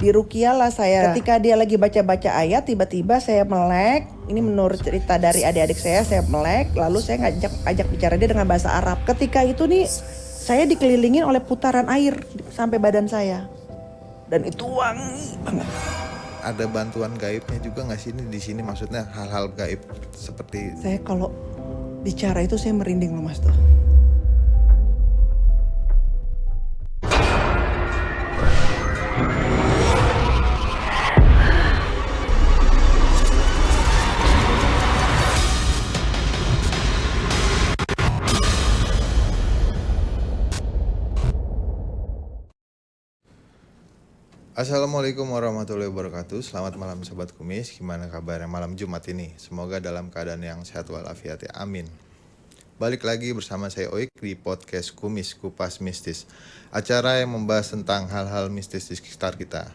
Diruqyah lah saya. Ketika dia lagi baca-baca ayat, tiba-tiba saya melek. Ini menurut cerita dari adik-adik saya melek. Lalu saya ajak bicara dia dengan bahasa Arab. Ketika itu nih, saya dikelilingin oleh putaran air sampai badan saya. Dan itu wangi banget. Ada bantuan gaibnya juga nggak sih di sini? Maksudnya hal-hal gaib seperti... Saya kalau bicara itu saya merinding loh Mas tuh. Assalamualaikum warahmatullahi wabarakatuh. Selamat malam Sobat Kumis. Gimana kabarnya malam Jumat ini? Semoga dalam keadaan yang sehat walafiat ya. Amin. Balik lagi bersama saya Oik di podcast Kumis Kupas Mistis. Acara yang membahas tentang hal-hal mistis di sekitar kita.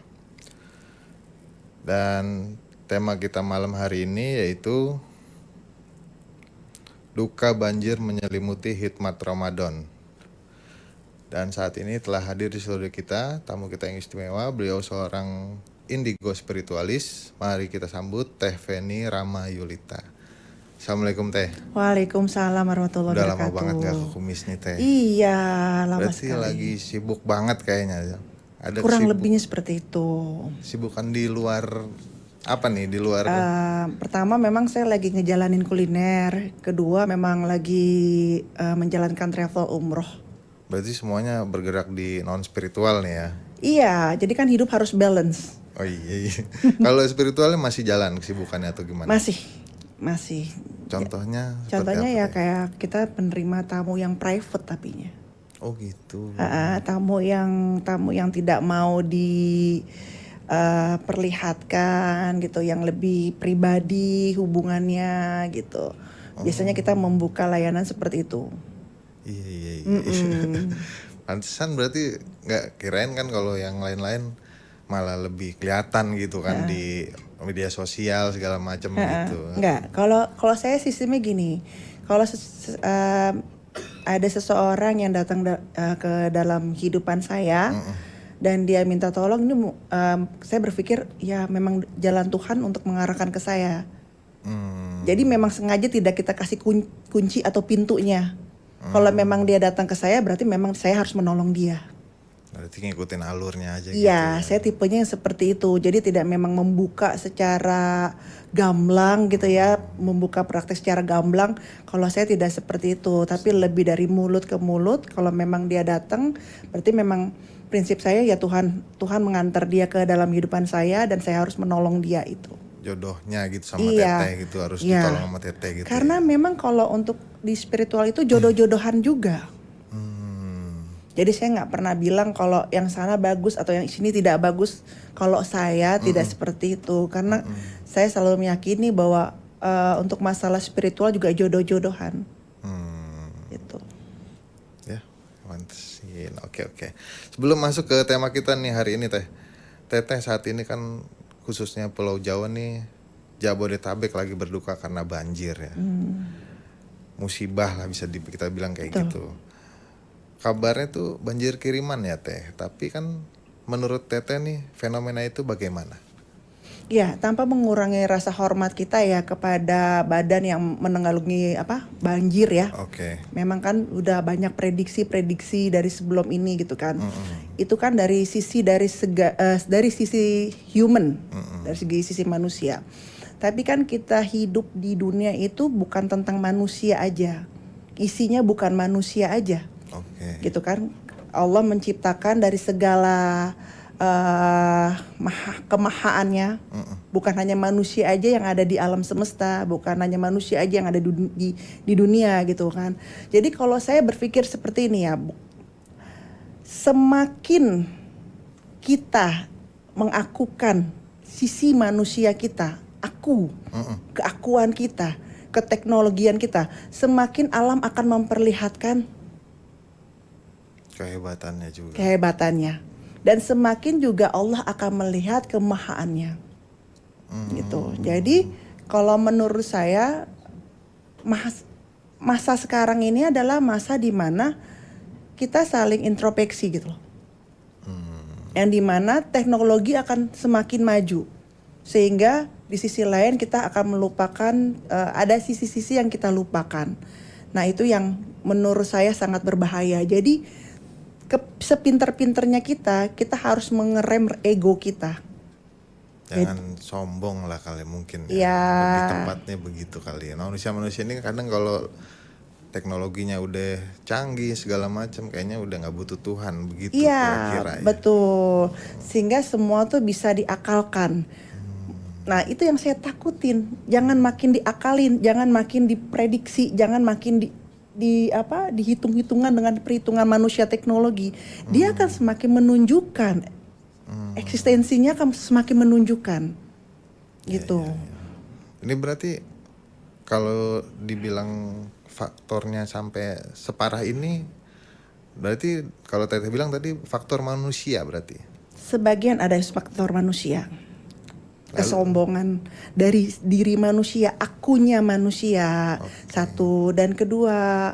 Dan tema kita malam hari ini yaitu duka banjir menyelimuti hikmat Ramadan. Dan saat ini telah hadir di studio kita tamu kita yang istimewa. Beliau seorang indigo spiritualis. Mari kita sambut Teh Feni Ramayulita. Assalamualaikum Teh. Waalaikumsalam warahmatullahi wabarakatuh. Udah lama banget gak ke Kumis nih Teh. Iya, lama Berarti sekali. lagi sibuk banget kayaknya. Ada Kurang lebihnya seperti itu. Sibukan di luar apa nih? Di luar Pertama memang saya lagi ngejalanin kuliner. Kedua memang lagi menjalankan travel umroh. Berarti semuanya bergerak di non spiritual nih ya. Iya, jadi kan hidup harus balance. Oh iya. Kalau spiritualnya masih jalan kesibukannya atau gimana? Masih. Contohnya Contohnya ya apa, kayak kita penerima tamu yang private tapinya. Oh gitu. Tamu yang tidak mau perlihatkan gitu, yang lebih pribadi hubungannya gitu. Biasanya kita membuka layanan seperti itu. Iya. Pantesan berarti nggak kirain kan kalau yang lain-lain malah lebih kelihatan gitu kan di media sosial segala macam gitu. Enggak, kalau saya sistemnya gini. Kalau ada seseorang yang datang ke dalam kehidupan saya dan dia minta tolong, ini saya berpikir ya memang jalan Tuhan untuk mengarahkan ke saya. Jadi memang sengaja tidak kita kasih kunci atau pintunya. Kalau memang dia datang ke saya, berarti memang saya harus menolong dia. Berarti ngikutin alurnya aja gitu. Iya, saya tipenya yang seperti itu. Jadi tidak memang membuka secara gamblang gitu ya, membuka praktek secara gamblang. Kalau saya tidak seperti itu, tapi lebih dari mulut ke mulut. Kalau memang dia datang, berarti memang prinsip saya ya Tuhan mengantar dia ke dalam kehidupan saya dan saya harus menolong dia itu. Jodohnya gitu sama teteh gitu, harus ditolong sama teteh gitu. Karena memang kalau untuk di spiritual itu jodoh-jodohan juga. Jadi saya nggak pernah bilang kalau yang sana bagus atau yang sini tidak bagus. Kalau saya tidak seperti itu, karena saya selalu meyakini bahwa untuk masalah spiritual juga jodoh-jodohan. Gitu. Ya, mantesin. Oke. Sebelum masuk ke tema kita nih hari ini Teteh saat ini kan khususnya Pulau Jawa nih, Jabodetabek lagi berduka karena banjir ya. Musibah lah bisa kita bilang kayak gitu. Kabarnya tuh banjir kiriman ya Teh. Tapi kan menurut Teteh nih fenomena itu bagaimana? Ya, tanpa mengurangi rasa hormat kita ya kepada badan yang menanggulangi banjir ya. Oke. Memang kan udah banyak prediksi dari sebelum ini gitu kan. Itu kan dari sisi human, dari sisi manusia. Tapi kan kita hidup di dunia itu bukan tentang manusia aja. Isinya bukan manusia aja. Oke. Gitu kan. Allah menciptakan dari segala kemahaannya, bukan hanya manusia aja yang ada di alam semesta, bukan hanya manusia aja yang ada di dunia gitu kan. Jadi kalau saya berpikir seperti ini ya, semakin kita mengakukan sisi manusia kita, keakuan kita, keteknologian kita, semakin alam akan memperlihatkan kehebatannya. Dan semakin juga Allah akan melihat kemahaannya. Gitu. Jadi kalau menurut saya masa sekarang ini adalah masa di mana kita saling introspeksi gitu loh. yang dimana teknologi akan semakin maju, sehingga di sisi lain kita akan melupakan, ada sisi-sisi yang kita lupakan. Nah itu yang menurut saya sangat berbahaya. Jadi sepinter-pinternya kita harus mengerem ego kita. Jangan sombong lah kali mungkin ya. Ya. Lebih tepatnya begitu kali ya. Manusia-manusia ini kadang kalau teknologinya udah canggih segala macam kayaknya udah nggak butuh Tuhan begitu Iya, kira-kira ya. betul. Sehingga semua tuh bisa diakalkan. Nah, itu yang saya takutin. Jangan makin diakalin, jangan makin diprediksi, jangan makin dihitung-hitungan dengan perhitungan manusia teknologi. Dia akan semakin menunjukkan eksistensinya, akan semakin menunjukkan. Gitu. Ini berarti kalau dibilang faktornya sampai separah ini, berarti kalau Teteh bilang tadi faktor manusia berarti. Sebagian ada faktor manusia. Kesombongan dari diri manusia, akunya manusia. Satu, dan kedua,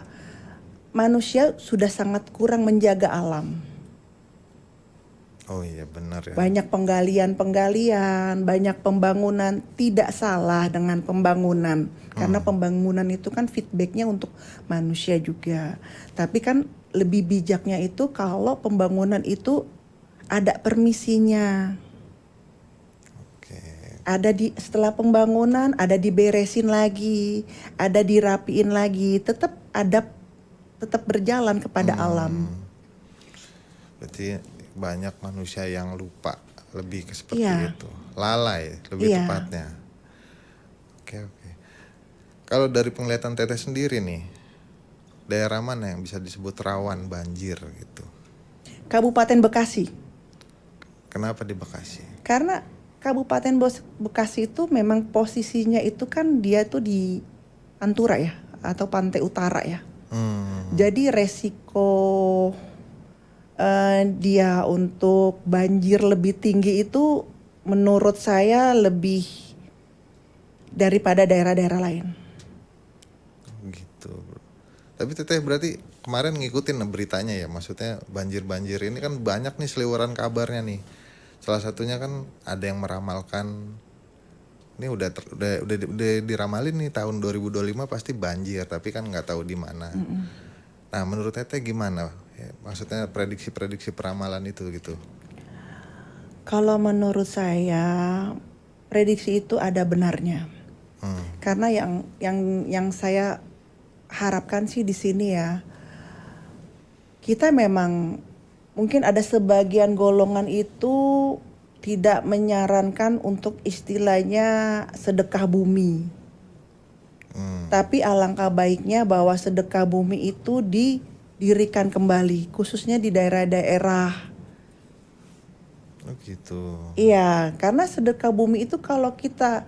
manusia sudah sangat kurang menjaga alam. Oh iya benar ya. Banyak penggalian, banyak pembangunan. Tidak salah dengan pembangunan, karena pembangunan itu kan feedbacknya untuk manusia juga. Tapi kan lebih bijaknya itu kalau pembangunan itu ada permisinya. Ada setelah pembangunan ada diberesin lagi, ada dirapiin lagi, tetap berjalan kepada alam. Berarti banyak manusia yang lupa, lebih ke seperti Iya. itu, lalai lebih Iya. tepatnya. Oke. Kalau dari penglihatan Teteh sendiri nih, daerah mana yang bisa disebut rawan banjir gitu? Kabupaten Bekasi. Kenapa di Bekasi? Karena Kabupaten Bekasi itu memang posisinya itu kan dia tuh di Pantura ya, atau pantai utara ya. Jadi resiko dia untuk banjir lebih tinggi itu menurut saya lebih daripada daerah-daerah lain. Gitu. Tapi Teteh berarti kemarin ngikutin beritanya ya, maksudnya banjir-banjir ini kan banyak nih seliweran kabarnya nih. Salah satunya kan ada yang meramalkan ini udah diramalin nih tahun 2025 pasti banjir, tapi kan nggak tahu di mana. Nah, menurut Teteh gimana? Ya, maksudnya prediksi-prediksi peramalan itu gitu. Kalau menurut saya prediksi itu ada benarnya. Karena yang saya harapkan sih di sini ya, kita memang mungkin ada sebagian golongan itu tidak menyarankan untuk istilahnya sedekah bumi. Tapi alangkah baiknya bahwa sedekah bumi itu didirikan kembali, khususnya di daerah-daerah. Oh gitu. Iya, karena sedekah bumi itu kalau kita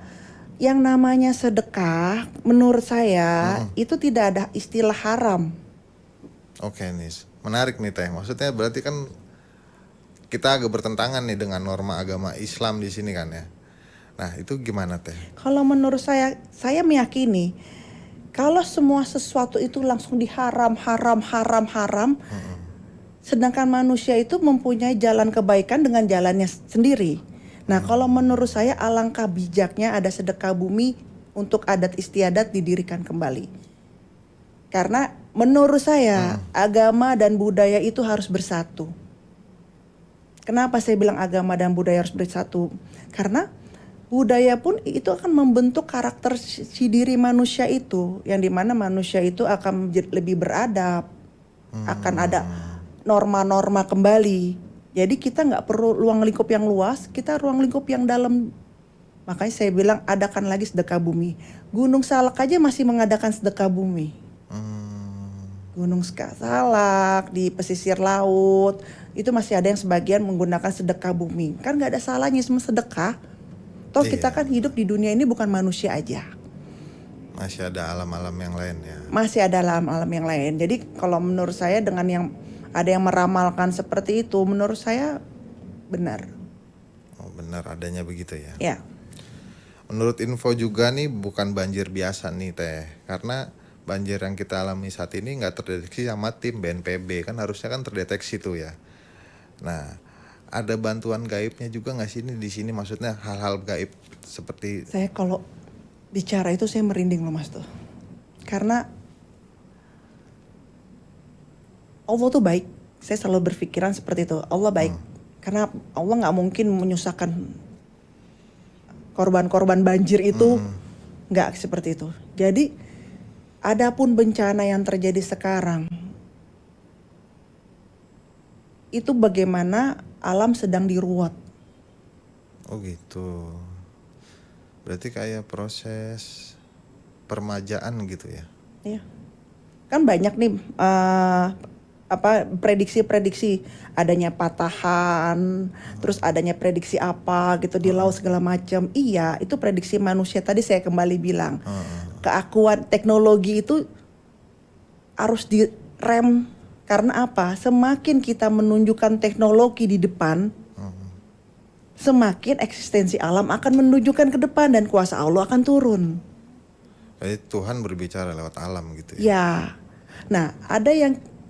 yang namanya sedekah, menurut saya itu tidak ada istilah haram. Oke nih, menarik nih Teh. Maksudnya berarti kan kita agak bertentangan nih dengan norma agama Islam di sini kan ya. Nah itu gimana Teh? Kalau menurut saya meyakini kalau semua sesuatu itu langsung diharam, haram, sedangkan manusia itu mempunyai jalan kebaikan dengan jalannya sendiri. Nah kalau menurut saya alangkah bijaknya ada sedekah bumi untuk adat istiadat didirikan kembali. Karena menurut saya agama dan budaya itu harus bersatu. Kenapa saya bilang agama dan budaya harus bersatu? Karena budaya pun itu akan membentuk karakter si diri manusia itu, yang dimana manusia itu akan lebih beradab, akan ada norma-norma kembali. Jadi kita nggak perlu ruang lingkup yang luas, kita ruang lingkup yang dalam. Makanya saya bilang adakan lagi sedekah bumi. Gunung Salak aja masih mengadakan sedekah bumi. Gunung Salak di pesisir laut itu masih ada yang sebagian menggunakan sedekah bumi. Kan nggak ada salahnya semua sedekah. Toh kita kan hidup di dunia ini bukan manusia aja. Masih ada alam-alam yang lain ya. Masih ada alam-alam yang lain. Jadi kalau menurut saya dengan yang ada yang meramalkan seperti itu, menurut saya benar. Oh benar adanya begitu ya. Ya. Menurut info juga nih bukan banjir biasa nih Teh. Karena banjir yang kita alami saat ini nggak terdeteksi sama tim BNPB. Kan harusnya kan terdeteksi tuh ya. Nah ada bantuan gaibnya juga nggak sih ini di sini, maksudnya hal-hal gaib seperti Saya kalau bicara itu saya merinding loh Mas tuh. Karena Allah tuh baik. Saya selalu berpikiran seperti itu. Allah baik. Karena Allah nggak mungkin menyusahkan korban-korban banjir itu, nggak seperti itu. Jadi, adapun bencana yang terjadi sekarang, itu bagaimana alam sedang diruat. oh gitu. Berarti kayak proses permajaan gitu ya. Ya. Kan banyak nih prediksi-prediksi adanya patahan, terus adanya prediksi apa gitu di laut segala macam. Iya, itu prediksi manusia. Tadi saya kembali bilang, keakuan teknologi itu harus direm karena apa? Semakin kita menunjukkan teknologi di depan, semakin eksistensi alam akan menunjukkan ke depan dan kuasa Allah akan turun. Jadi Tuhan berbicara lewat alam gitu ya. Ya. Nah,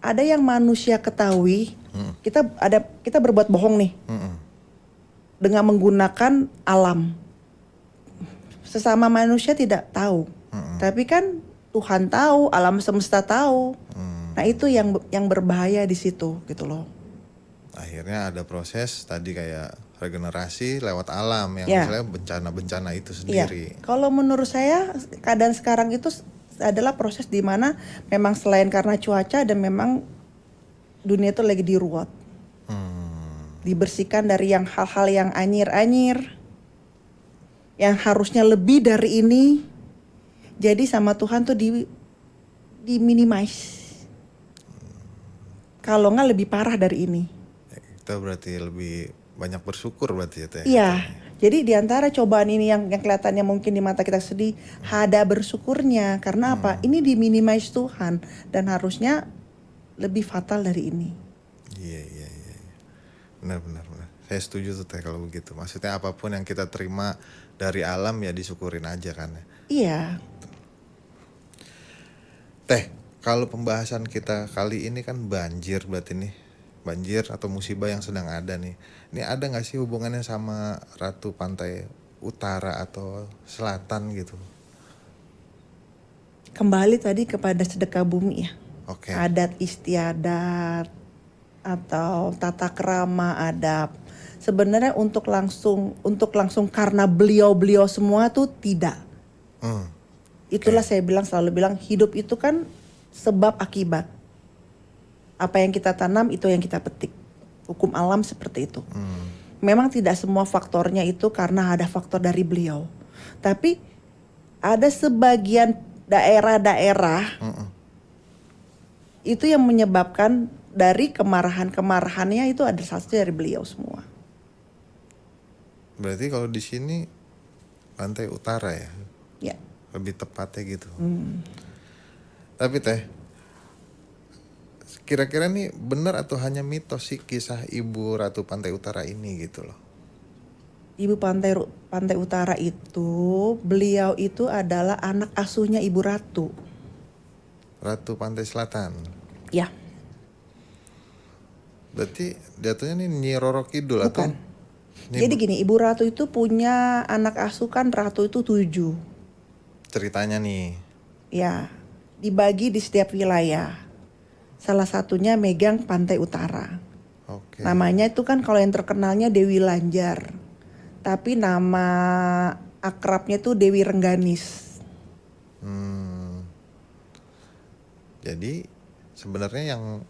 ada yang manusia ketahui. Kita berbuat bohong nih. Dengan menggunakan alam. Sesama manusia tidak tahu. Tapi kan Tuhan tahu, alam semesta tahu. Nah, itu yang berbahaya di situ gitu loh. Akhirnya ada proses tadi kayak regenerasi lewat alam yang Ya. misalnya bencana-bencana itu Iya. sendiri. Kalau menurut saya keadaan sekarang itu adalah proses di mana memang selain karena cuaca dan memang dunia itu lagi diruat. Dibersihkan dari yang hal-hal yang anyir-anyir. Yang harusnya lebih dari ini. Jadi sama Tuhan tuh di minimize. Kalau nggak lebih parah dari ini. Kita berarti lebih banyak bersyukur berarti ya Teh. Iya. Jadi di antara cobaan ini yang kelihatannya mungkin di mata kita sedih, ada bersyukurnya. Karena apa? Ini diminimize Tuhan dan harusnya lebih fatal dari ini. Iya. Benar. Saya setuju tuh Teh kalau begitu. Maksudnya apapun yang kita terima dari alam ya disyukurin aja kan ya. Iya. Teh, kalau pembahasan kita kali ini kan banjir berarti nih. Banjir atau musibah yang sedang ada nih. Ini ada gak sih hubungannya sama Ratu Pantai Utara atau Selatan gitu? Kembali tadi kepada sedekah bumi ya. Oke. Adat istiadat atau tata krama adat. Sebenarnya untuk langsung karena beliau-beliau semua tuh tidak. Itulah saya selalu bilang hidup itu kan sebab akibat. Apa yang kita tanam itu yang kita petik. Hukum alam seperti itu. Memang tidak semua faktornya itu karena ada faktor dari beliau. Tapi ada sebagian daerah-daerah itu yang menyebabkan dari kemarahannya itu ada satu dari beliau semua. Berarti kalau di sini Pantai Utara ya? Ya. Lebih tepatnya gitu. Tapi Teh, kira-kira nih benar atau hanya mitos sih kisah Ibu Ratu Pantai Utara ini gitu loh? Ibu Pantai Utara itu, beliau itu adalah anak asuhnya Ibu Ratu. Ratu Pantai Selatan. Ya. Berarti jatuhnya nih Nyi Roro Kidul atau? Bukan. Jadi gini, Ibu Ratu itu punya anak asuh kan Ratu itu 7. Ceritanya nih. Ya, dibagi di setiap wilayah. Salah satunya megang Pantai Utara. Oke. Namanya itu kan kalau yang terkenalnya Dewi Lanjar. Tapi nama akrabnya tuh Dewi Rengganis. Jadi sebenarnya yang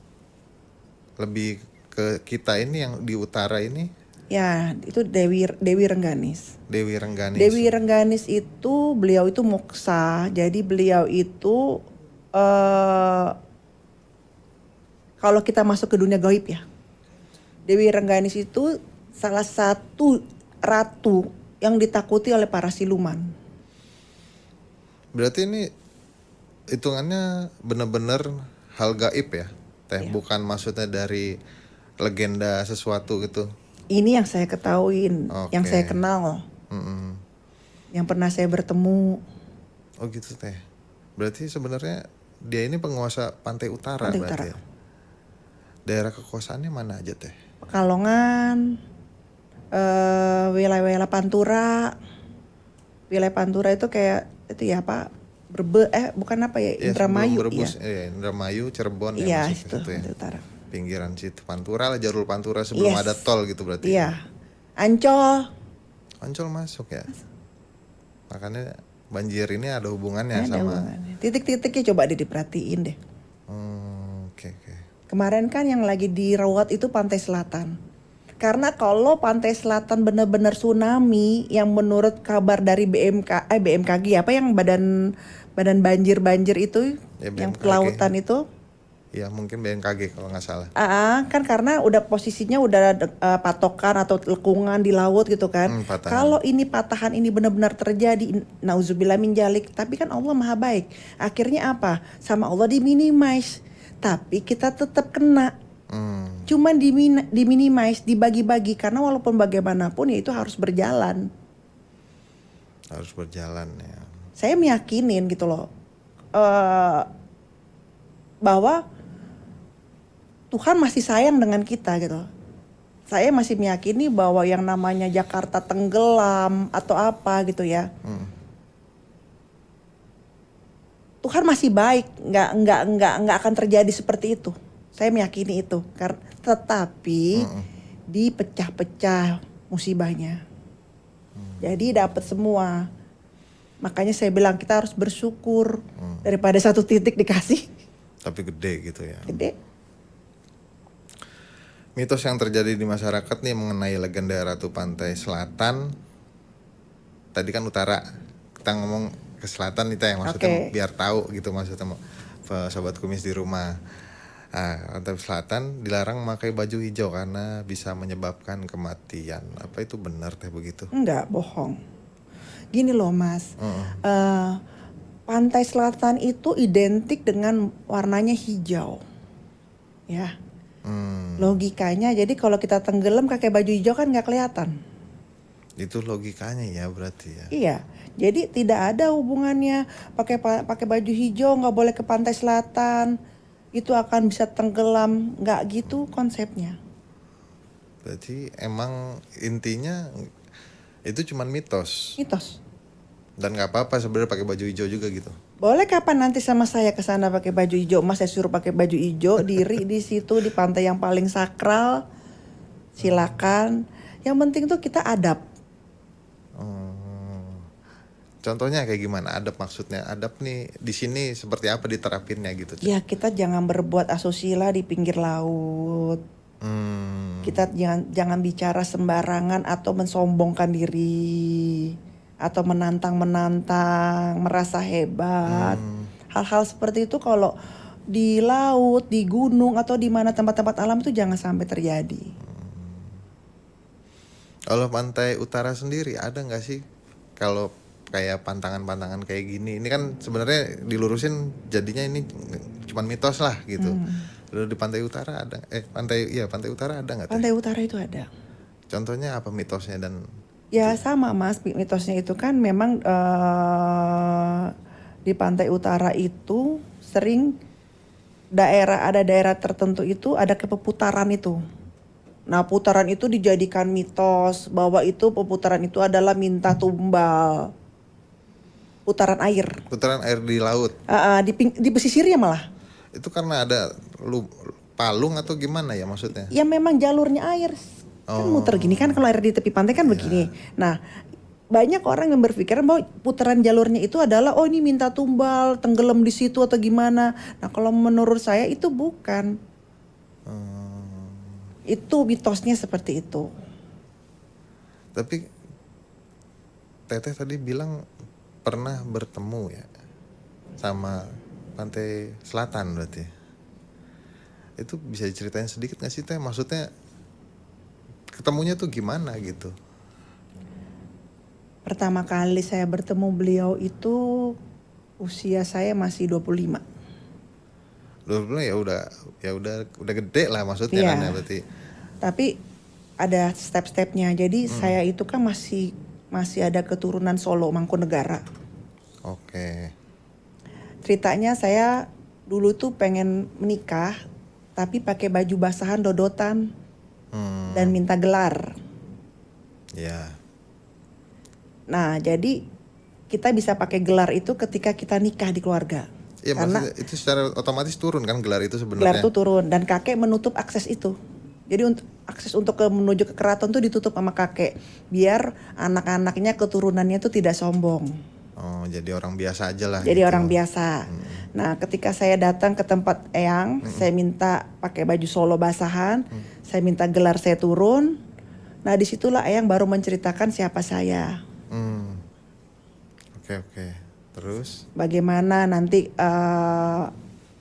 lebih ke kita ini yang di utara ini Ya, itu Dewi Rengganis. Dewi Rengganis. Dewi Rengganis itu beliau itu moksa. Jadi beliau itu kalau kita masuk ke dunia gaib ya. Dewi Rengganis itu salah satu ratu yang ditakuti oleh para siluman. Berarti ini hitungannya benar-benar hal gaib ya, Teh, bukan maksudnya dari legenda sesuatu gitu. Ini yang saya ketahuin, yang saya kenal, yang pernah saya bertemu. Oh gitu Teh. Berarti sebenarnya dia ini penguasa Pantai Utara Pantai berarti Utara. ya? Daerah kekuasaannya mana aja Teh? Pekalongan, wilayah-wilayah Pantura. Wilayah Pantura itu kayak itu ya Pak, bukan apa ya, Ya sebelum Indramayu ya. Brebes, Indramayu, Cirebon ya Iya, masuk ke itu situ ya. Pantai Utara. Pinggiran situ Pantura lah, jalur Pantura sebelum Yes. ada tol gitu berarti. Iya. Ancol. Ancol masuk ya. Makanya banjir ini ada hubungannya Ada sama. hubungannya. Titik-titiknya coba diperhatiin deh. Oke oke. Kemarin kan yang lagi dirawat itu Pantai Selatan. Karena kalau Pantai Selatan benar-benar tsunami yang menurut kabar dari BMKG apa yang badan banjir itu Ya, yang BMKG. kelautan itu. Ya mungkin BMKG kalau nggak salah. Kan karena udah posisinya udah patokan atau lekungan di laut gitu kan. Patahan. Kalau ini patahan ini benar-benar terjadi, nauzubillah min dzalik, tapi kan Allah Maha baik. Akhirnya apa? Sama Allah diminimize. Tapi kita tetap kena. Cuman diminimize, dibagi-bagi karena walaupun bagaimanapun ya itu harus berjalan. Harus berjalan ya. Saya meyakinin gitu loh. Bahwa Tuhan masih sayang dengan kita gitu. Saya masih meyakini bahwa yang namanya Jakarta tenggelam atau apa gitu ya. Tuhan masih baik, nggak akan terjadi seperti itu. Saya meyakini itu. Tetapi dipecah-pecah musibahnya. Jadi dapat semua. Makanya saya bilang kita harus bersyukur daripada satu titik dikasih Tapi gede gitu ya. gede. Mitos yang terjadi di masyarakat nih mengenai legenda Ratu Pantai Selatan. Tadi kan utara, kita ngomong ke selatan nih Teh, maksudnya Oke. biar tahu gitu maksudnya sobat kumis di rumah. Pantai Selatan dilarang memakai baju hijau karena bisa menyebabkan kematian. Apa itu benar Teh begitu? Enggak, bohong. Gini loh Mas, Pantai Selatan itu identik dengan warnanya hijau, ya. Logikanya, jadi kalau kita tenggelam pakai baju hijau kan nggak kelihatan. Itu logikanya ya berarti ya. Iya, jadi tidak ada hubungannya pakai baju hijau nggak boleh ke Pantai Selatan, itu akan bisa tenggelam, nggak gitu konsepnya. Berarti emang intinya itu cuman mitos. Mitos. Dan nggak apa-apa sebenarnya pakai baju hijau juga gitu. Boleh kapan nanti sama saya ke sana pakai baju hijau? Mas saya suruh pakai baju hijau, diri di situ di pantai yang paling sakral. Silakan. Yang penting tuh kita adab. Contohnya kayak gimana? Adab maksudnya. Adab nih di sini seperti apa diterapinnya gitu. Ya kita jangan berbuat asusila di pinggir laut. Kita jangan bicara sembarangan atau mensombongkan diri atau menantang, merasa hebat. Hal-hal seperti itu kalau di laut, di gunung atau di mana tempat-tempat alam itu jangan sampai terjadi. Kalau pantai utara sendiri ada nggak sih? Kalau kayak pantangan-pantangan kayak gini, ini kan sebenarnya dilurusin jadinya ini cuman mitos lah gitu. Lalu di pantai utara ada, pantai utara ada nggak? Pantai utara itu ada. Contohnya apa mitosnya dan? Ya sama Mas, mitosnya itu kan memang di pantai utara itu sering ada daerah tertentu itu ada keputaran itu. Nah putaran itu dijadikan mitos bahwa itu pemutaran itu adalah minta tumbal. Putaran air. Putaran air di laut. Di pesisirnya malah. Itu karena ada palung atau gimana ya maksudnya? Ya memang jalurnya air. Kan muter gini kan kalau air di tepi pantai kan begini. Nah banyak orang yang berpikiran bahwa putaran jalurnya itu adalah ini minta tumbal, tenggelam di situ atau gimana. Nah kalau menurut saya itu bukan. Itu mitosnya seperti itu. Tapi Teteh tadi bilang pernah bertemu ya sama pantai selatan berarti. Itu bisa diceritain sedikit gak sih Teh? Maksudnya ketemunya tuh gimana gitu? Pertama kali saya bertemu beliau itu usia saya masih 25. 25 ya udah gede lah maksudnya kan ya berarti. Tapi ada step-stepnya. Jadi saya itu kan masih ada keturunan Solo Mangkunegaran. Oke. Ceritanya saya dulu tuh pengen menikah tapi pakai baju basahan dodotan. dan minta gelar. Ya. Nah, jadi kita bisa pakai gelar itu ketika kita nikah di keluarga. Iya, Karena maksudnya itu secara otomatis turun kan gelar itu gelar sebenarnya. itu turun dan kakek menutup akses itu. Jadi untuk akses untuk menuju ke keraton tuh ditutup sama kakek biar anak-anaknya keturunannya tuh tidak sombong. Oh, jadi orang biasa aja lah Jadi gitu. orang biasa. Nah, ketika saya datang ke tempat eyang, saya minta pakai baju solo basahan, saya minta gelar saya turun. Nah, disitulah eyang baru menceritakan siapa saya. Hmm. Oke. Terus? Bagaimana nanti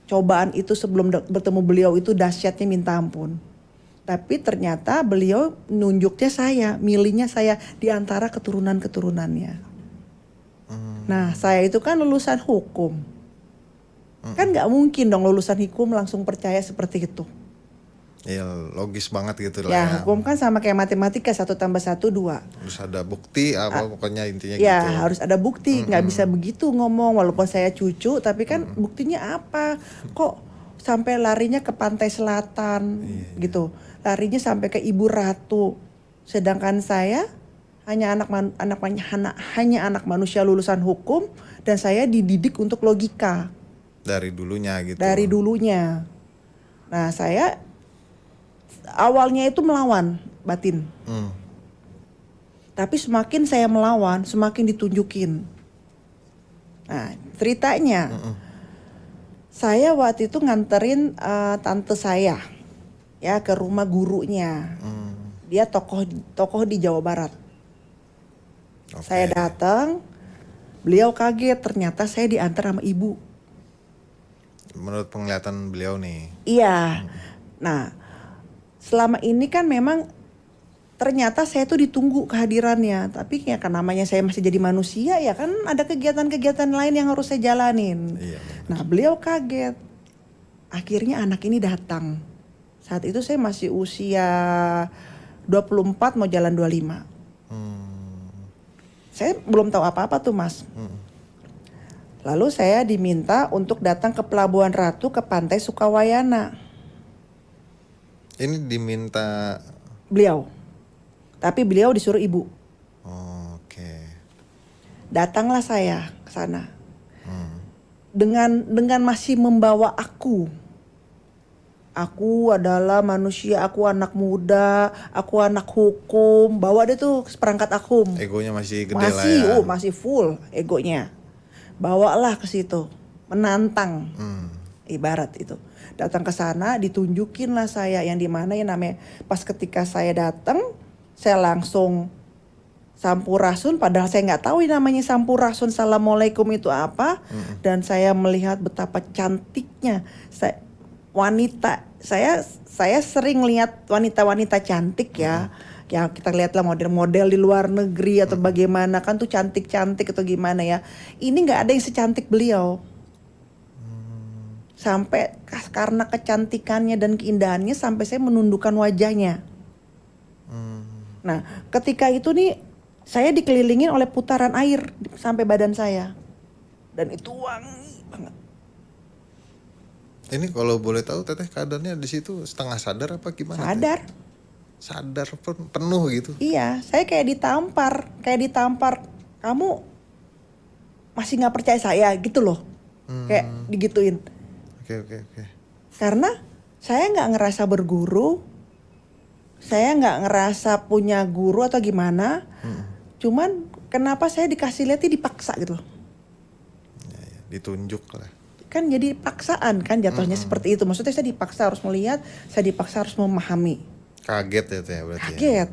cobaan itu sebelum bertemu beliau itu dahsyatnya minta ampun. Tapi ternyata beliau nunjuknya saya, milihnya saya di antara keturunan-keturunannya. Nah, saya itu kan lulusan hukum. Kan nggak mungkin dong lulusan hukum langsung percaya seperti itu. Ya logis banget gitu lah Ya, ya. hukum kan sama kayak matematika 1+1 2. Terus ada bukti apa pokoknya intinya Ya gitu. harus ada bukti, nggak bisa begitu ngomong walaupun saya cucu, tapi kan buktinya apa? Kok sampai larinya ke pantai selatan gitu, larinya sampai ke Ibu Ratu, sedangkan saya hanya hanya anak manusia lulusan hukum dan saya dididik untuk logika Dari dulunya gitu. dari dulunya. Nah saya awalnya itu melawan batin. Tapi semakin saya melawan, semakin ditunjukin. Nah, ceritanya, saya waktu itu nganterin tante saya, ya ke rumah gurunya. Dia tokoh di Jawa Barat. Oke. Saya datang, beliau kaget, ternyata saya diantar sama ibu. Menurut penglihatan beliau nih. Iya. Nah, selama ini kan memang ternyata saya tuh ditunggu kehadirannya, tapi ya kan namanya saya masih jadi manusia ya kan ada kegiatan-kegiatan lain yang harus saya jalanin. Iya. Nah beliau kaget, akhirnya anak ini datang. Saat itu saya masih usia 24 mau jalan 25. Saya belum tahu apa-apa tuh mas. Lalu saya diminta untuk datang ke Pelabuhan Ratu ke Pantai Sukawayana. Ini diminta. Beliau. Tapi beliau disuruh ibu. Oke. Datanglah saya ke sana. Dengan masih membawa aku. Aku adalah manusia, aku anak muda, aku anak hukum. Bawa deh tuh seperangkat akum. Egonya masih gede lah ya. Masih full egonya. Bawalah ke situ, menantang. Ibarat itu. Datang ke sana, ditunjukin lah saya yang dimana yang namanya pas ketika saya datang, saya langsung sampurasun, padahal saya nggak tahu yang namanya sampurasun assalamualaikum itu apa. Dan saya melihat betapa cantiknya saya sering lihat wanita-wanita cantik ya. Ya kita lihatlah model-model di luar negeri atau bagaimana kan tuh cantik-cantik atau gimana ya. Ini nggak ada yang secantik beliau. Sampai karena kecantikannya dan keindahannya sampai saya menundukkan wajahnya. Nah, ketika itu nih saya dikelilingin oleh putaran air sampai badan saya. Dan itu wangi banget. Ini kalau boleh tahu teteh keadaannya di situ setengah sadar apa gimana? Sadar. Teh? Sadar penuh gitu. Iya, saya kayak ditampar. Kamu masih nggak percaya saya gitu loh. Kayak digituin. Oke. Karena saya nggak ngerasa berguru. Saya nggak ngerasa punya guru atau gimana. Cuman kenapa saya dikasih lihatnya dipaksa gitu loh. Ya, ditunjuk lah. Kan jadi paksaan kan jatuhnya seperti itu. Maksudnya saya dipaksa harus melihat, saya dipaksa harus memahami. Kaget ya teh berarti. Kaget.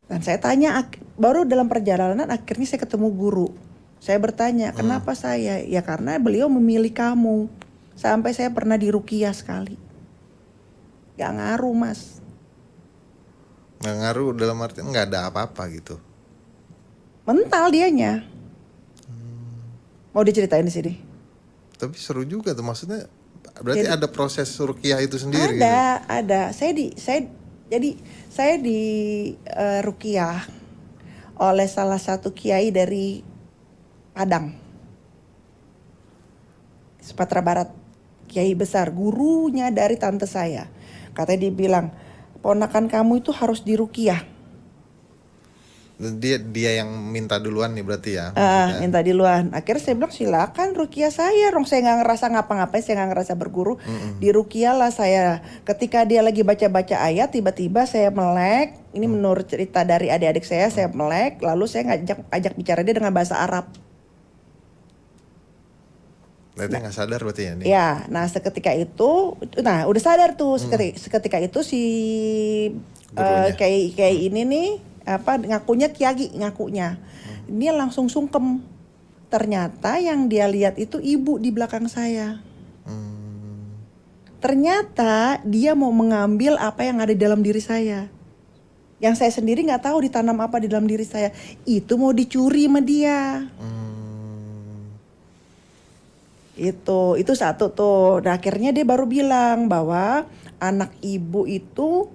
Dan saya tanya, baru dalam perjalanan akhirnya saya ketemu guru. Saya bertanya, kenapa saya? Ya karena beliau memilih kamu. Sampai saya pernah diruqyah sekali. Gak ngaruh mas. Nggak ngaruh dalam artian nggak ada apa-apa gitu. Mental dianya. Mau diceritain di sini? Tapi seru juga tuh maksudnya. Berarti ada proses ruqyah itu sendiri. Ada. Saya di ruqyah oleh salah satu kiai dari Padang, Sumatera Barat, kiai besar, gurunya dari tante saya. Katanya dia bilang, ponakan kamu itu harus diruqyah. Dia yang minta duluan nih berarti ya maksudnya. Minta duluan. Akhirnya saya bilang silakan ruqyah saya. Rong saya nggak ngerasa ngapa-ngapain, saya nggak ngerasa berguru. Diruqyah lah saya. Ketika dia lagi baca-baca ayat, tiba-tiba saya melek. Ini menurut cerita dari adik-adik saya melek. Lalu saya ajak bicara dia dengan bahasa Arab. Teteh nggak sadar berarti ya nih. Ya, nah seketika itu, nah udah sadar tuh seketika itu si Gurunya. kayak ini nih apa ngakunya Kiagi ngakunya. Dia langsung sungkem. Ternyata yang dia lihat itu ibu di belakang saya. Ternyata dia mau mengambil apa yang ada di dalam diri saya. Yang saya sendiri nggak tahu ditanam apa di dalam diri saya. Itu mau dicuri sama dia. Itu satu tuh. Nah, akhirnya dia baru bilang bahwa anak ibu itu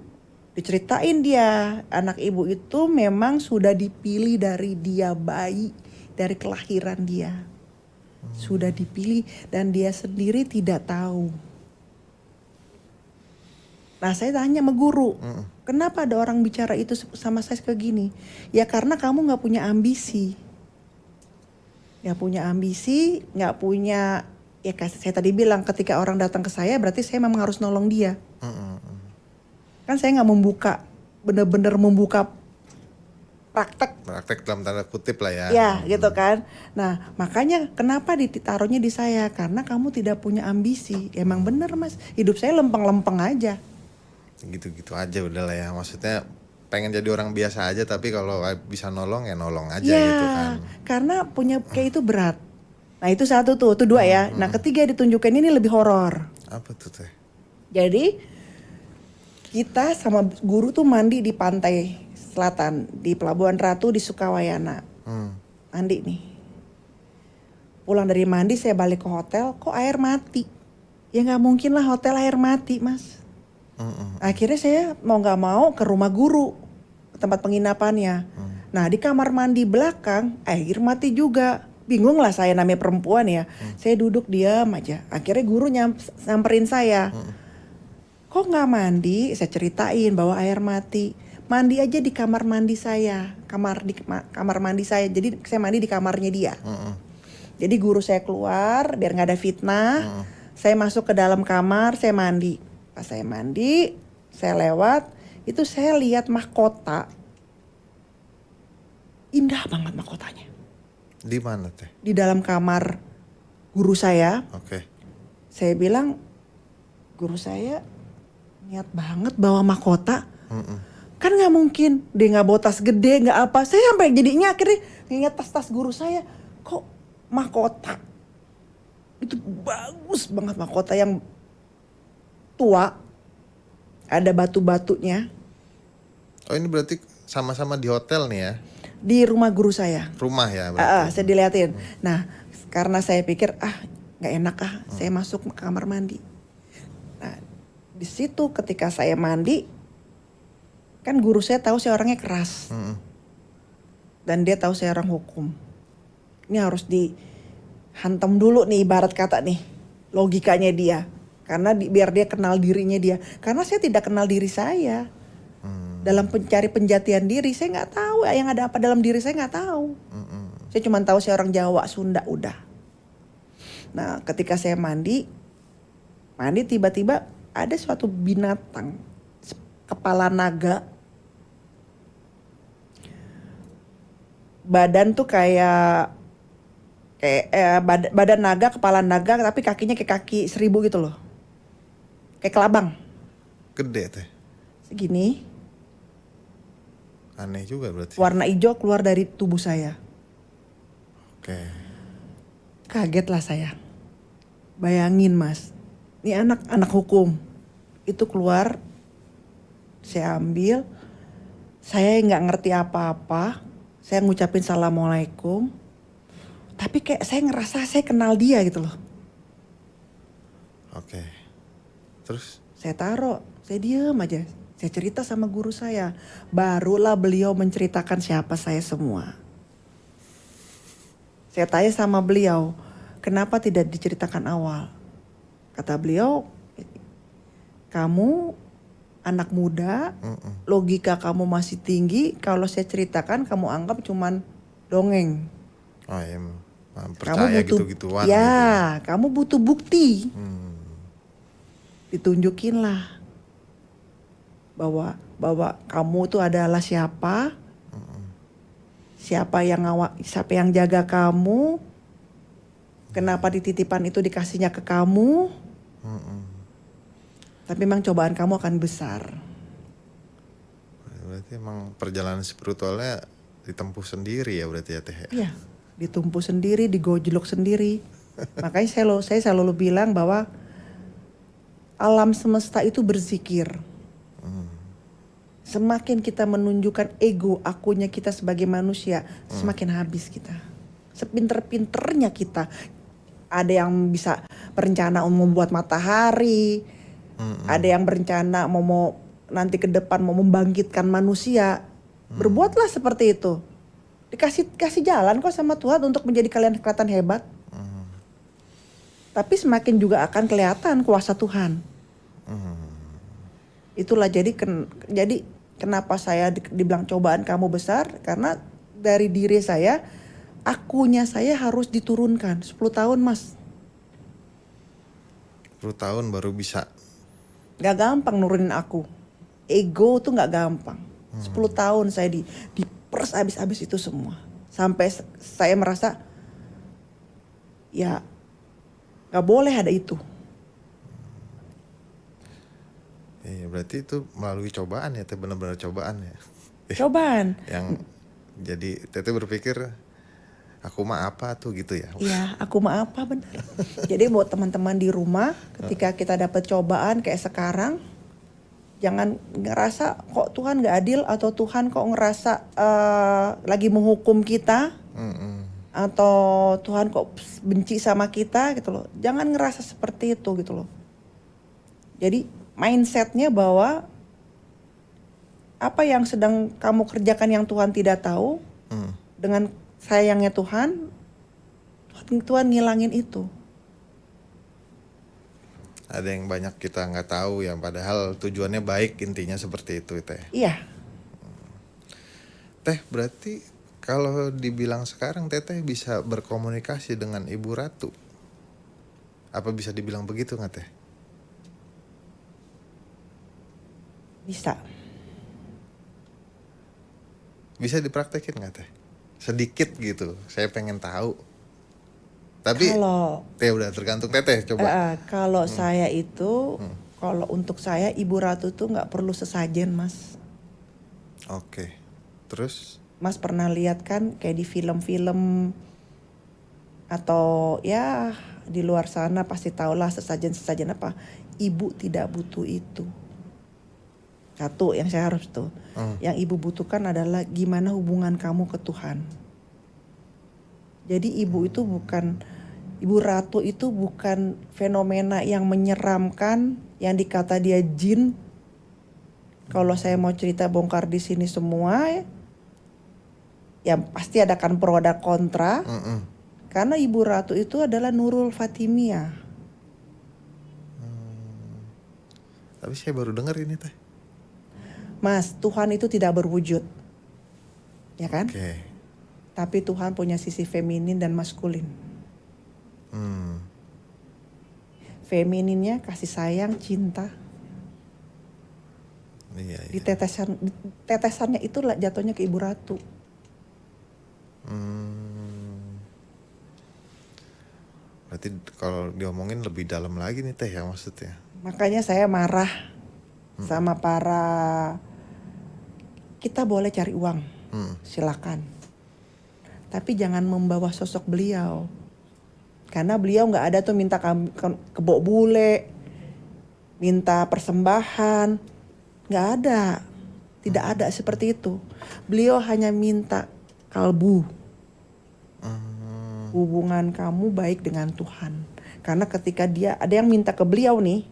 diceritain dia, anak ibu itu memang sudah dipilih dari dia bayi, dari kelahiran dia. Sudah dipilih dan dia sendiri tidak tahu. Nah saya tanya sama guru, kenapa ada orang bicara itu sama saya kayak gini? Ya karena kamu gak punya ambisi. Gak punya ambisi, gak punya, ya saya tadi bilang ketika orang datang ke saya berarti saya memang harus nolong dia. Kan saya nggak membuka, bener-bener membuka praktek dalam tanda kutip lah ya. Ya gitu kan. Nah makanya kenapa ditaruhnya di saya, karena kamu tidak punya ambisi. Emang bener mas, hidup saya lempeng-lempeng aja. Gitu-gitu aja udah lah ya, maksudnya pengen jadi orang biasa aja, tapi kalau bisa nolong ya nolong aja Ya, gitu kan. karena punya kayak itu berat. Nah itu satu tuh, itu dua ya. Nah ketiga ditunjukkan ini lebih horor. Apa tuh teh? Jadi kita sama guru tuh mandi di pantai selatan, di Pelabuhan Ratu di Sukawayana. Mandi nih. Pulang dari mandi saya balik ke hotel, kok air mati? Ya nggak mungkin lah hotel air mati mas. Akhirnya saya mau nggak mau ke rumah guru, ke tempat penginapannya. Nah di kamar mandi belakang air mati juga. Bingung lah saya, namanya perempuan ya. Saya duduk diam aja. Akhirnya guru nyamperin saya. Kok nggak mandi? Saya ceritain bahwa air mati. Mandi aja di kamar mandi saya, kamar mandi saya. Jadi saya mandi di kamarnya dia. Jadi guru saya keluar biar nggak ada fitnah. Saya masuk ke dalam kamar, saya mandi. Pas saya mandi, saya lewat, itu saya lihat mahkota. Indah banget mahkotanya. Di mana teh? Di dalam kamar guru saya. Oke. Saya bilang, guru saya niat banget bawa mahkota. Kan nggak mungkin dia nggak bawa tas gede, nggak apa. Saya sampai jadinya akhirnya ingat tas-tas guru saya, kok mahkota itu bagus banget, mahkota yang tua, ada batu-batunya. Oh ini berarti sama-sama di hotel nih ya? Di rumah guru saya. Rumah ya berarti? Saya diliatin. Nah karena saya pikir nggak enak saya masuk ke kamar mandi. Nah di situ ketika saya mandi, kan guru saya tahu saya orangnya keras. Dan dia tahu saya orang hukum. Ini harus dihantam dulu nih, ibarat kata nih, logikanya dia. Karena biar dia kenal dirinya dia. Karena saya tidak kenal diri saya. Dalam mencari penjatian diri, saya nggak tahu yang ada apa dalam diri saya, nggak tahu. Saya cuma tahu saya orang Jawa, Sunda, udah. Nah ketika saya mandi tiba-tiba ada suatu binatang, kepala naga. Badan tuh kayak badan naga, kepala naga, tapi kakinya kayak kaki 1000 gitu loh. Kayak kelabang. Gede teh? Segini. Aneh juga berarti. Warna hijau keluar dari tubuh saya. Oke. Kaget lah saya. Bayangin mas, ini anak hukum. Itu keluar, saya ambil. Saya nggak ngerti apa-apa. Saya ngucapin assalamualaikum. Tapi kayak saya ngerasa saya kenal dia gitu loh. Oke. Terus? Saya taruh, saya diem aja. Saya cerita sama guru saya. Barulah beliau menceritakan siapa saya semua. Saya tanya sama beliau, kenapa tidak diceritakan awal? Kata beliau, kamu anak muda, logika kamu masih tinggi. Kalau saya ceritakan kamu anggap cuman dongeng. Oh ya, Kamu percaya butuh, gitu-gituan ya, gitu ya. kamu butuh bukti. Ditunjukin lah bahwa kamu tuh adalah siapa, siapa yang jaga kamu, kenapa dititipan itu dikasihnya ke kamu. Tapi memang cobaan kamu akan besar. Berarti emang perjalanan spiritualnya ditempuh sendiri ya berarti ya Teh. Iya, ditumpu sendiri, digojlok sendiri. Makanya saya selalu bilang bahwa alam semesta itu berzikir. Semakin kita menunjukkan ego, akunya kita sebagai manusia, semakin habis kita. Sepinter-pinternya kita. Ada yang bisa berencana membuat matahari, ada yang berencana mau nanti ke depan mau membangkitkan manusia. Berbuatlah seperti itu. Dikasih jalan kok sama Tuhan untuk menjadi kalian kelihatan hebat. Tapi semakin juga akan kelihatan kuasa Tuhan. Itulah jadi kenapa saya dibilang cobaan kamu besar, karena dari diri saya, akunya saya harus diturunkan. 10 tahun mas. 10 tahun baru bisa. Gak gampang nurunin aku. Ego tuh gak gampang. 10 tahun saya diperes habis-habis itu semua. Sampai saya merasa ya gak boleh ada itu. Iya berarti itu melalui cobaan ya Teh, benar-benar cobaan ya. Cobaan. Yang jadi Teteh berpikir aku mah apa tuh gitu ya. Iya, aku mah apa benar. Jadi buat teman-teman di rumah, ketika kita dapat cobaan kayak sekarang, jangan ngerasa kok Tuhan gak adil atau Tuhan kok ngerasa lagi menghukum kita, atau Tuhan kok benci sama kita gitu loh. Jangan ngerasa seperti itu gitu loh. Jadi mindsetnya bahwa apa yang sedang kamu kerjakan yang Tuhan tidak tahu, dengan sayangnya Tuhan ngilangin itu. Ada yang banyak kita nggak tahu ya, padahal tujuannya baik, intinya seperti itu Teh. Iya. Teh berarti kalau dibilang sekarang Teteh bisa berkomunikasi dengan Ibu Ratu. Apa bisa dibilang begitu nggak Teh? Bisa. Bisa dipraktekin nggak Teh? Sedikit gitu, saya pengen tahu. Tapi Kalau Teh udah tergantung Teteh coba. kalau saya itu, kalau untuk saya Ibu Ratu tuh nggak perlu sesajen mas. Oke. Terus? Mas pernah lihat kan kayak di film-film atau ya di luar sana pasti tahulah sesajen apa. Ibu tidak butuh itu. Satu yang saya harus tuh. Yang ibu butuhkan adalah gimana hubungan kamu ke Tuhan. Jadi Ibu Ratu itu bukan fenomena yang menyeramkan, yang dikata dia jin. Kalau saya mau cerita bongkar di sini semua, ya pasti ada kan pro ada kontra. Karena Ibu Ratu itu adalah Nurul Fatimiyah. Tapi saya baru dengar ini Teh. Mas, Tuhan itu tidak berwujud. Ya kan? Oke. Tapi Tuhan punya sisi feminin dan maskulin. Femininnya kasih sayang, cinta. Iya, Di tetesannya itu jatuhnya ke Ibu Ratu. Berarti kalau diomongin lebih dalam lagi nih Teh ya maksudnya. Makanya saya marah sama kita boleh cari uang, silakan. Tapi jangan membawa sosok beliau. Karena beliau nggak ada tuh minta kebok bule, minta persembahan, nggak ada. Tidak ada seperti itu. Beliau hanya minta kalbu. Hubungan kamu baik dengan Tuhan. Karena ketika ada yang minta ke beliau nih,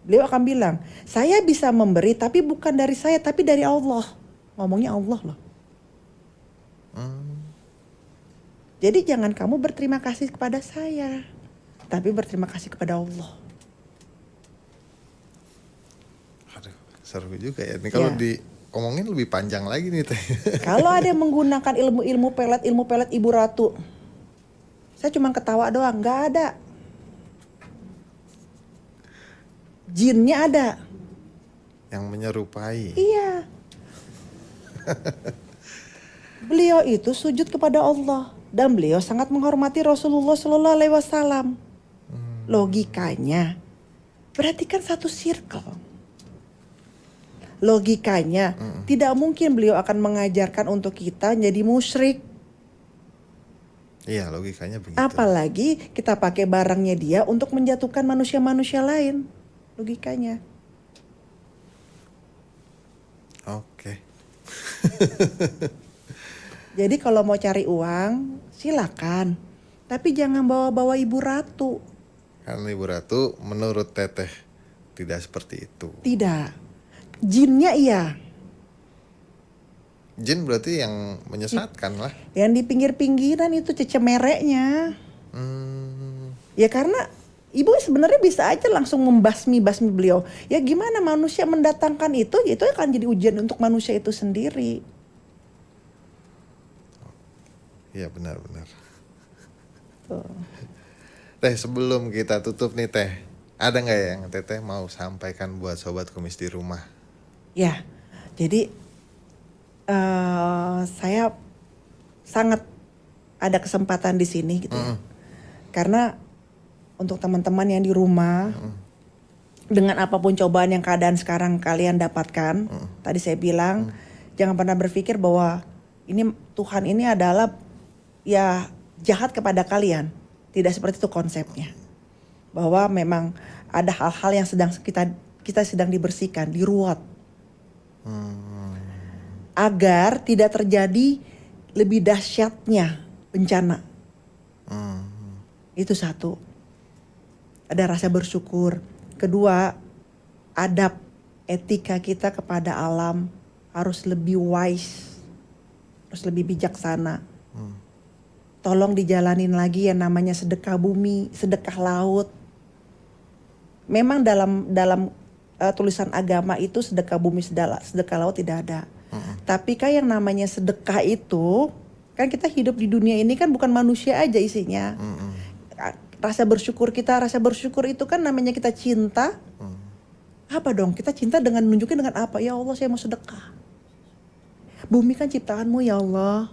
beliau akan bilang, saya bisa memberi tapi bukan dari saya, tapi dari Allah. Ngomongnya Allah loh. Jadi jangan kamu berterima kasih kepada saya, tapi berterima kasih kepada Allah. Aduh, seru juga ya. Nih kalau Ya. diomongin lebih panjang lagi nih teh. Kalau ada yang menggunakan ilmu pelet Ibu Ratu, saya cuma ketawa doang, nggak ada. Jinnya ada. Yang menyerupai. Iya. Beliau itu sujud kepada Allah dan beliau sangat menghormati Rasulullah Shallallahu Alaihi Wasallam. Logikanya, berarti kan satu circle. Logikanya, tidak mungkin beliau akan mengajarkan untuk kita jadi musyrik. Iya, logikanya begitu. Apalagi kita pakai barangnya dia untuk menjatuhkan manusia-manusia lain. Logikanya. Oke. Jadi kalau mau cari uang, silakan. Tapi jangan bawa-bawa Ibu Ratu. Karena Ibu Ratu menurut Teteh tidak seperti itu. Tidak. Jinnya iya. Jin berarti yang menyesatkan lah. Yang di pinggir-pinggiran itu cecemereknya. Ya karena ibu sebenarnya bisa aja langsung membasmi beliau. Ya gimana manusia mendatangkan itu akan jadi ujian untuk manusia itu sendiri. Iya benar-benar. Tuh. Teh sebelum kita tutup nih Teh, ada nggak yang Teteh mau sampaikan buat sobat kumis di rumah? Ya, jadi saya sangat ada kesempatan di sini gitu ya. Karena untuk teman-teman yang di rumah, dengan apapun cobaan yang keadaan sekarang kalian dapatkan, tadi saya bilang, jangan pernah berpikir bahwa ini Tuhan ini adalah ya jahat kepada kalian. Tidak seperti itu konsepnya. Bahwa memang ada hal-hal yang sedang kita sedang dibersihkan, diruat. Agar tidak terjadi lebih dahsyatnya bencana. Itu satu. Ada rasa bersyukur. Kedua, adab etika kita kepada alam harus lebih wise. Harus lebih bijaksana. Tolong dijalanin lagi yang namanya sedekah bumi, sedekah laut. Memang dalam tulisan agama itu sedekah bumi, sedekah laut tidak ada. Tapi kan yang namanya sedekah itu, kan kita hidup di dunia ini kan bukan manusia aja isinya. Rasa bersyukur itu kan namanya kita cinta. Apa dong? Kita cinta dengan nunjukin dengan apa? Ya Allah, saya mau sedekah. Bumi kan ciptaanmu ya Allah.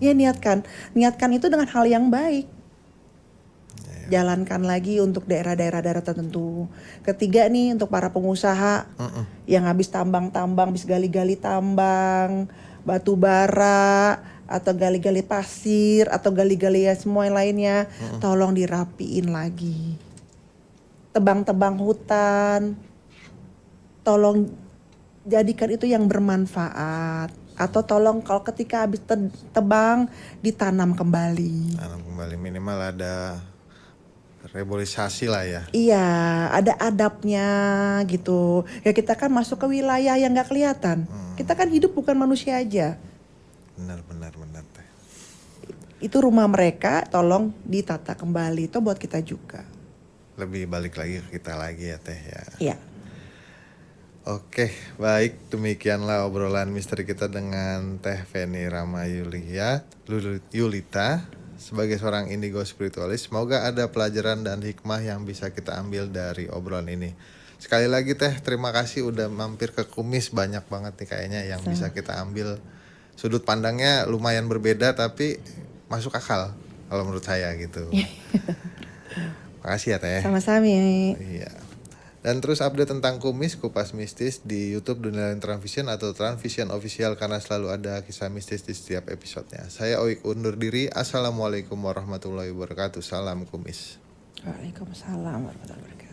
Ya niatkan itu dengan hal yang baik. Jalankan lagi untuk daerah-daerah tertentu. Ketiga nih untuk para pengusaha yang habis tambang-tambang, habis gali-gali tambang, batu bara atau gali-gali pasir atau gali-gali ya semua yang lainnya, tolong dirapiin lagi. Tebang-tebang hutan, tolong jadikan itu yang bermanfaat. Atau tolong kalau ketika habis tebang ditanam kembali. Tanam kembali, minimal ada reboisasi lah ya. Iya, ada adabnya gitu. Ya kita kan masuk ke wilayah yang gak kelihatan. Kita kan hidup bukan manusia aja. Benar Teh. Itu rumah mereka, tolong ditata kembali. Itu buat kita juga. Lebih balik lagi ke kita lagi ya Teh ya. Iya. Oke, baik, demikianlah obrolan misteri kita dengan Teh Feni Rama Yulita sebagai seorang indigo spiritualis. Semoga ada pelajaran dan hikmah yang bisa kita ambil dari obrolan ini. Sekali lagi Teh, terima kasih udah mampir ke Kumis, banyak banget nih kayaknya yang bisa kita ambil. Sudut pandangnya lumayan berbeda tapi masuk akal kalau menurut saya gitu. Makasih ya Teh. Sama-sama. Iya. Dan terus update tentang Kumis, Kupas Mistis di YouTube Dunia Transvision atau Transvision Official karena selalu ada kisah mistis di setiap episodenya. Saya Oik undur diri. Assalamualaikum warahmatullahi wabarakatuh. Salam Kumis. Waalaikumsalam warahmatullahi wabarakatuh.